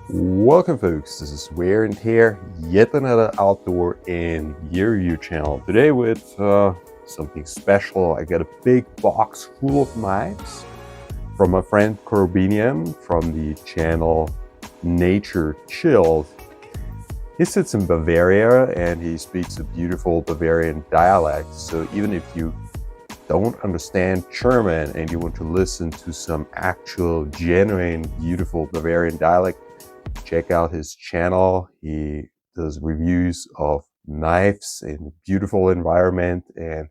Welcome folks, this is Wear and Tear, yet another outdoor and gear review channel. Today with something special. I got a big box full of knives from my friend Corbinian from the channel Nature Chilled. He sits in Bavaria and he speaks a beautiful Bavarian dialect, so even if you don't understand German and you want to listen to some actual genuine beautiful Bavarian dialect, check out his channel. He does reviews of knives in a beautiful environment and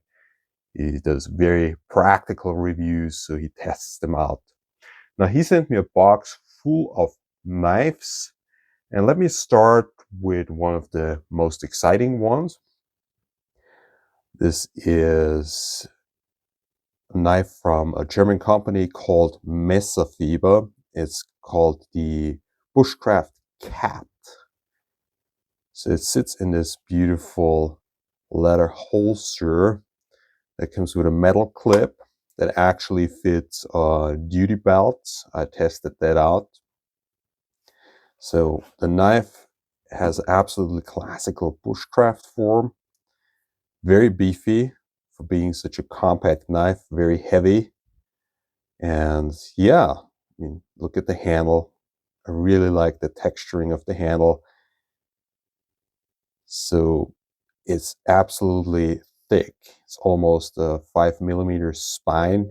he does very practical reviews, so he tests them out. Now he sent me a box full of knives, and let me start with one of the most exciting ones. This is a knife from a German company called Mesa. It's called the Bushcraft Cat. So it sits in this beautiful leather holster that comes with a metal clip that actually fits a duty belt. I tested that out. So the knife has absolutely classical bushcraft form, very beefy for being such a compact knife, very heavy. And yeah, I mean, look at the handle. I really like the texturing of the handle. So it's absolutely thick. It's almost a 5mm spine,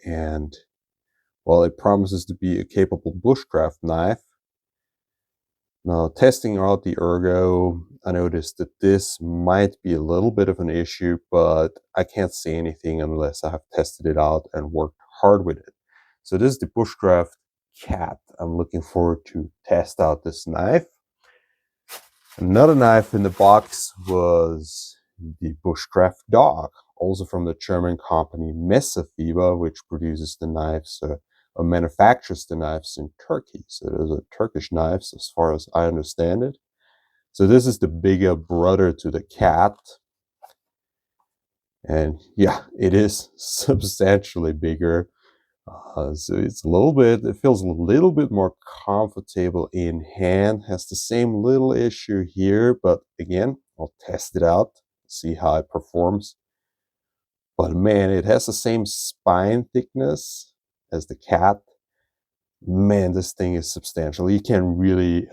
and well, it promises to be a capable bushcraft knife. Now, testing out the ergo, I noticed that this might be a little bit of an issue, but I can't say anything unless I have tested it out and worked hard with it. So this is the Bushcraft Cat. I'm looking forward to test out this knife. Another knife in the box was the Bushcraft Dog, also from the German company Mesa, which produces the knives or manufactures the knives in Turkey. So those are Turkish knives as far as I understand it. So this is the bigger brother to the cat. And yeah, it is substantially bigger. So it's it feels a little bit more comfortable in hand. Has the same little issue here, but again, I'll test it out, see how it performs. But man, it has the same spine thickness as the cat. Man, this thing is substantial. You can really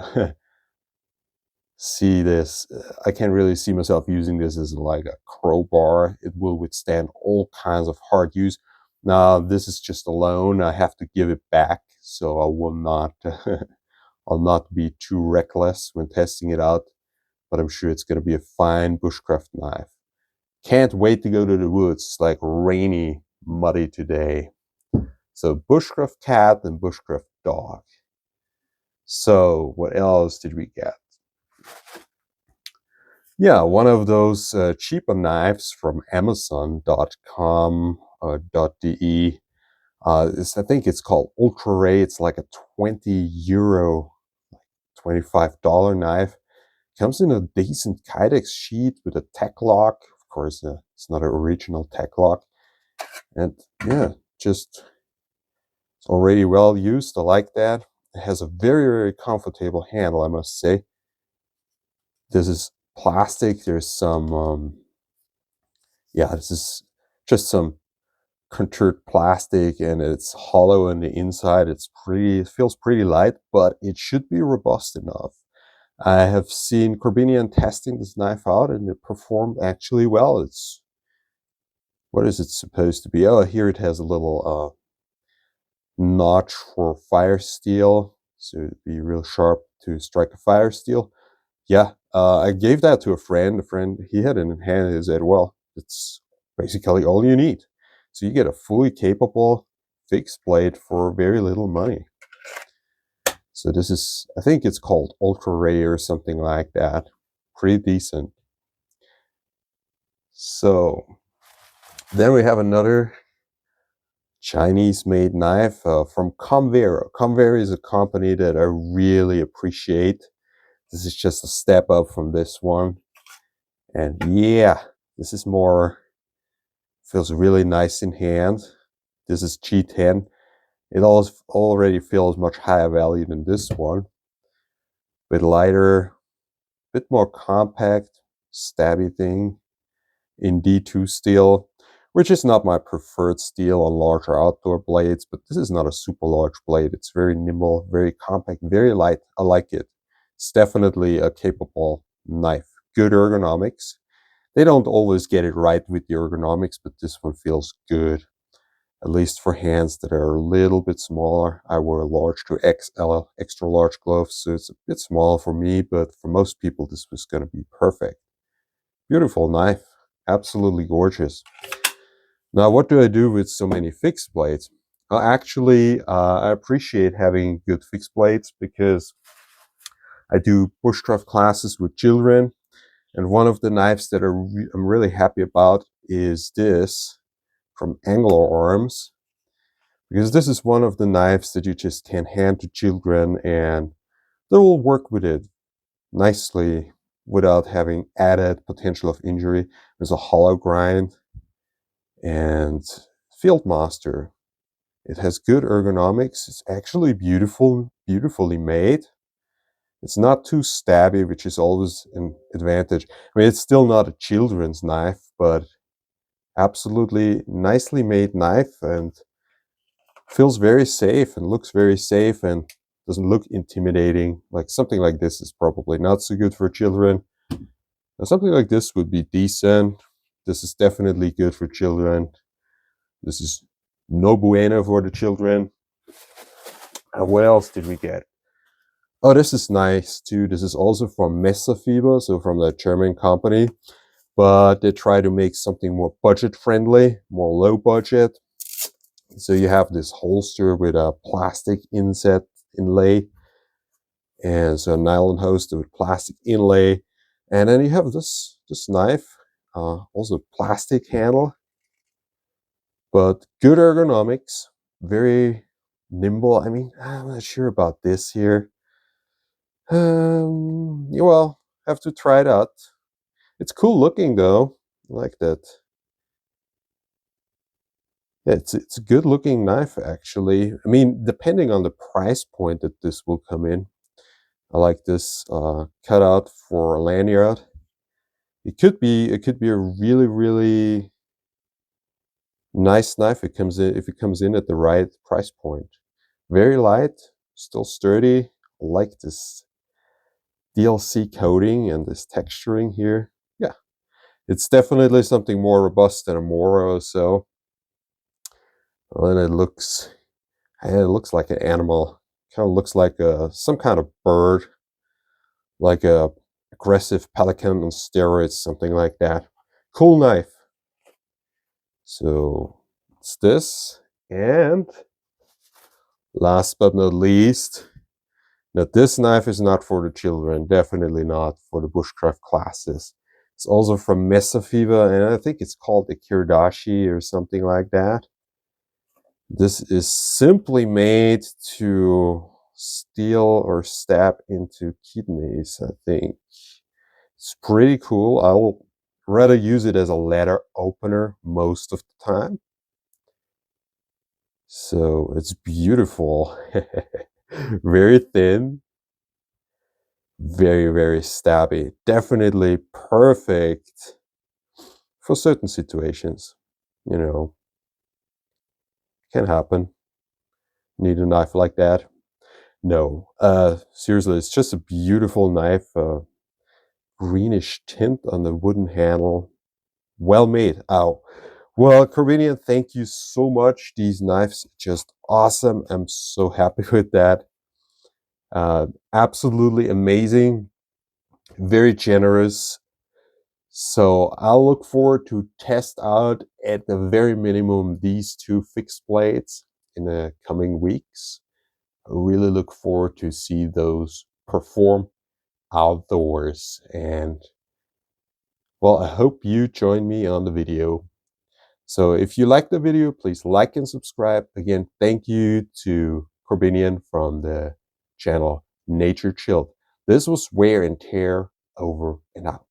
see this. I can't really see myself using this as like a crowbar. It will withstand all kinds of hard use. Now, this is just a loan. I have to give it back, so I will not I'll not be too reckless when testing it out, but I'm sure it's going to be a fine bushcraft knife. Can't wait to go to the woods. It's like rainy, muddy today. So Bushcraft Cat and Bushcraft Dog. So what else did we get? Yeah, one of those cheaper knives from Amazon.com or .de. I think it's called Ultra Ray. It's like a €20, $25 knife. Comes in a decent Kydex sheet with a tech lock. Of course, it's not an original tech lock. And yeah, just it's already well used. I like that. It has a very, very comfortable handle, I must say. This is plastic. There's some, yeah, this is just some contoured plastic, and it's hollow on the inside. It feels pretty light, but it should be robust enough. I have seen Corbinian testing this knife out, and it performed actually well. What is it supposed to be? Oh, here it has a little notch for fire steel, so it'd be real sharp to strike a fire steel. Yeah, I gave that to a friend. He had it in hand. He said, well, it's basically all you need. So you get a fully capable fixed blade for very little money. So this is, I think it's called Ultra Ray or something like that. Pretty decent. So then we have another Chinese-made knife from Convera. Convera is a company that I really appreciate. This is just a step up from this one. And yeah, this is feels really nice in hand. This is G10. It already feels much higher value than this one. Bit lighter, bit more compact, stabby thing in D2 steel, which is not my preferred steel on larger outdoor blades, but this is not a super large blade. It's very nimble, very compact, very light. I like it. It's definitely a capable knife. Good ergonomics. They don't always get it right with the ergonomics, but this one feels good. At least for hands that are a little bit smaller. I wear large to XL, extra large gloves, so it's a bit small for me, but for most people, this was going to be perfect. Beautiful knife. Absolutely gorgeous. Now, what do I do with so many fixed blades? Well, actually, I appreciate having good fixed blades because I do bushcraft classes with children. And one of the knives that I'm really happy about is this from Angler Arms. Because this is one of the knives that you just can hand to children and they will work with it nicely without having added potential of injury. There's a hollow grind and Fieldmaster. It has good ergonomics. It's actually beautifully made. It's not too stabby, which is always an advantage. I mean, it's still not a children's knife, but absolutely nicely made knife and feels very safe and looks very safe and doesn't look intimidating. Like something like this is probably not so good for children. Now, something like this would be decent. This is definitely good for children. This is no bueno for the children. What else did we get? Oh, this is nice too. This is also from Mesa, so from the German company, but they try to make something more budget friendly, more low budget. So you have this holster with a plastic inset inlay, and so a nylon holster with plastic inlay, and then you have this knife, also plastic handle, but good ergonomics, very nimble. I mean, I'm not sure about this here. Well, have to try it out. It's cool looking though. I like that. Yeah, it's a good looking knife actually. I mean, depending on the price point that this will come in. I like this cutout for a lanyard. It could be a really nice knife. If it comes in at the right price point. Very light, still sturdy. I like this DLC coating and this texturing here. Yeah, it's definitely something more robust than a Moro. So, well, and it looks like an animal. Kind of looks like some kind of bird, like a aggressive pelican on steroids, something like that. Cool knife. So it's this, and last but not least, now this knife is not for the children, definitely not for the bushcraft classes. It's also from Mesa, and I think it's called the Kirdashi or something like that. This is simply made to steal or stab into kidneys, I think. It's pretty cool. I will rather use it as a letter opener most of the time. So it's beautiful. Very thin. Very stabby. Definitely perfect for certain situations. You know, can happen. Need a knife like that? No. Seriously, it's just a beautiful knife. Greenish tint on the wooden handle. Well made. Ow. Well, Corbinian, thank you so much. These knives just awesome. I'm so happy with that. Absolutely amazing. Very generous. So I'll look forward to test out at the very minimum these two fixed blades in the coming weeks. I really look forward to see those perform outdoors. And well, I hope you join me on the video. So if you like the video, please like and subscribe. Again, thank you to Corbinian from the channel Nature Chilled. This was Wear and Tear, over and out.